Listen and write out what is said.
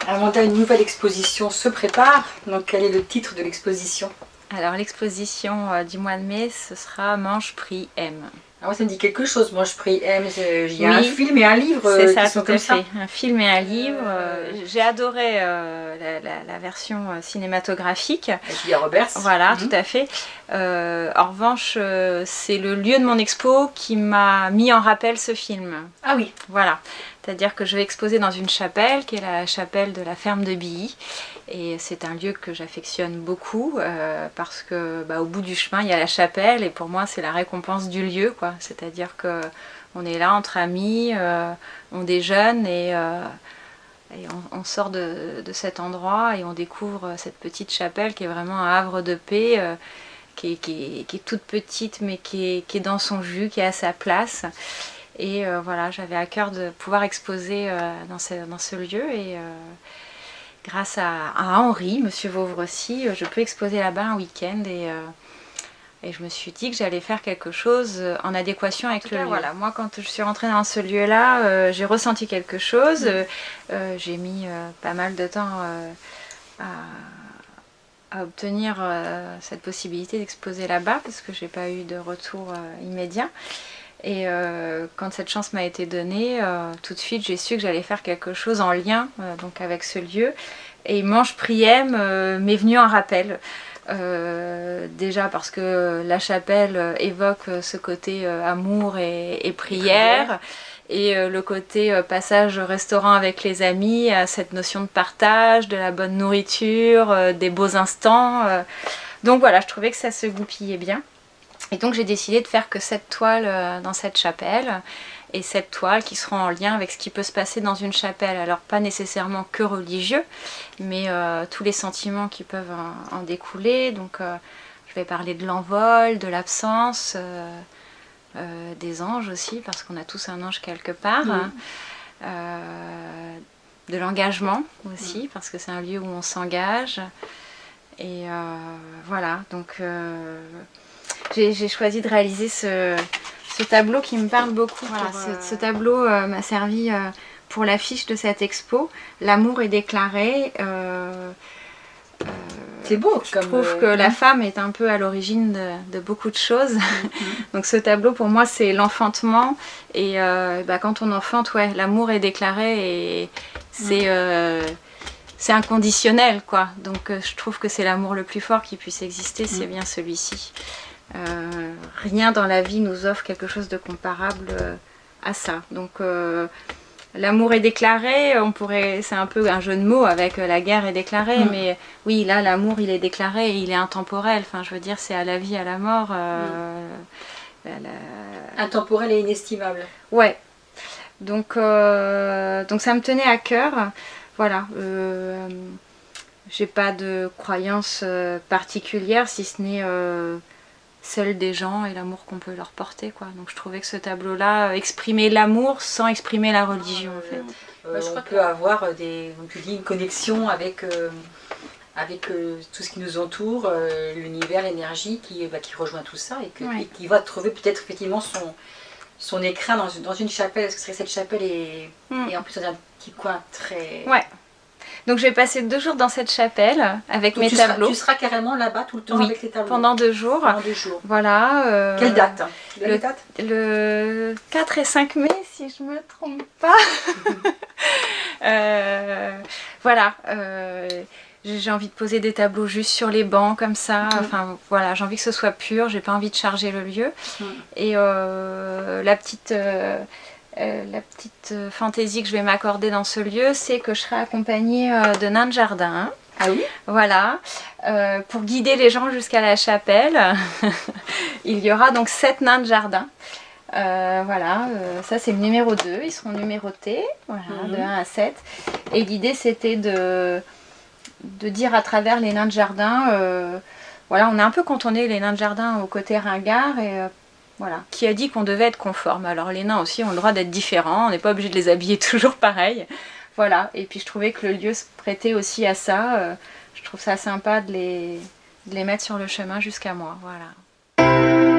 Amanda, une nouvelle exposition se prépare. Donc quel est le titre de l'exposition? Alors l'exposition du mois de mai, ce sera Mange, Prie, Aime. Ah, moi ça me dit quelque chose, moi je prie M, il y a Oui, un film et un livre c'est ça, qui sont tout comme à ça. fait. Un film et un livre. J'ai adoré la version cinématographique. Avec Julia Roberts. Voilà, tout à fait. En revanche, c'est le lieu de mon expo qui m'a mis en rappel ce film. Ah oui. Voilà, c'est-à-dire que je vais exposer dans une chapelle qui est la chapelle de la ferme de Billy. Et c'est un lieu que j'affectionne beaucoup parce que au bout du chemin il y a la chapelle et pour moi c'est la récompense du lieu, quoi. C'est-à-dire que on est là entre amis, on déjeune et on sort de cet endroit et on découvre cette petite chapelle qui est vraiment un havre de paix, qui est toute petite mais qui est dans son jus, qui est à sa place. Et voilà, j'avais à cœur de pouvoir exposer dans ce lieu et grâce à Henri, Monsieur Vauvre aussi, je peux exposer là-bas un week-end et je me suis dit que j'allais faire quelque chose en adéquation avec le lieu. Voilà, moi quand je suis rentrée dans ce lieu-là, j'ai ressenti quelque chose. J'ai mis pas mal de temps à obtenir cette possibilité d'exposer là-bas parce que j'ai pas eu de retour immédiat. Et quand cette chance m'a été donnée, tout de suite j'ai su que j'allais faire quelque chose en lien donc avec ce lieu. Et Mange, Prie, Aime m'est venu en rappel. Déjà parce que la chapelle évoque ce côté amour et prière. Et le côté passage au restaurant avec les amis, à cette notion de partage, de la bonne nourriture, des beaux instants. Donc voilà, je trouvais que ça se goupillait bien. Et donc j'ai décidé de faire que cette toile dans cette chapelle, et cette toile qui sera en lien avec ce qui peut se passer dans une chapelle. Alors pas nécessairement que religieux, mais tous les sentiments qui peuvent en découler. Donc je vais parler de l'envol, de l'absence, des anges aussi, parce qu'on a tous un ange quelque part. De l'engagement aussi, parce que c'est un lieu où on s'engage. Et voilà, donc... j'ai choisi de réaliser ce tableau qui me parle beaucoup. Voilà, ce tableau m'a servi pour l'affiche de cette expo. L'amour est déclaré. C'est beau. Je trouve que la femme est un peu à l'origine de beaucoup de choses. Donc ce tableau pour moi c'est l'enfantement. Et quand on enfante, ouais, l'amour est déclaré et c'est inconditionnel, quoi. Donc je trouve que c'est l'amour le plus fort qui puisse exister, c'est bien celui-ci. Rien dans la vie nous offre quelque chose de comparable à ça. Donc l'amour est déclaré, c'est un peu un jeu de mots avec la guerre est déclarée, mais oui, là l'amour il est déclaré et il est intemporel. Enfin, je veux dire, c'est à la vie, à la mort. Intemporel et inestimable. Ouais. Donc ça me tenait à cœur. Voilà. J'ai pas de croyance particulière, si ce n'est celle des gens et l'amour qu'on peut leur porter, quoi. Donc je trouvais que ce tableau-là exprimait l'amour sans exprimer la religion, en fait. On peut avoir comme tu dis, une connexion avec tout ce qui nous entoure, l'univers, l'énergie qui rejoint tout ça et qui va trouver peut-être effectivement son écrin dans une chapelle. Parce que cette chapelle est en plus dans un petit coin très... Ouais. Donc je vais passer 2 jours dans cette chapelle avec mes tableaux. Tu seras carrément là-bas tout le temps avec les tableaux. Pendant 2 jours. Pendant 2 jours. Voilà. Quelle date? Le 4 et 5 mai, si je me trompe pas. Voilà. J'ai envie de poser des tableaux juste sur les bancs comme ça. Enfin voilà, j'ai envie que ce soit pur. J'ai pas envie de charger le lieu. Et la petite fantaisie que je vais m'accorder dans ce lieu, c'est que je serai accompagnée de nains de jardin. Ah oui? Voilà, pour guider les gens jusqu'à la chapelle. Il y aura donc 7 nains de jardin. Voilà, ça c'est le numéro 2, ils seront numérotés, voilà, de 1 à 7. Et l'idée c'était de dire à travers les nains de jardin, voilà, on est un peu cantonné les nains de jardin au côté ringard et... voilà. Qui a dit qu'on devait être conforme? Alors les nains aussi ont le droit d'être différents, on n'est pas obligé de les habiller toujours pareil. Voilà, et puis je trouvais que le lieu se prêtait aussi à ça. Je trouve ça sympa de les mettre sur le chemin jusqu'à moi. Voilà.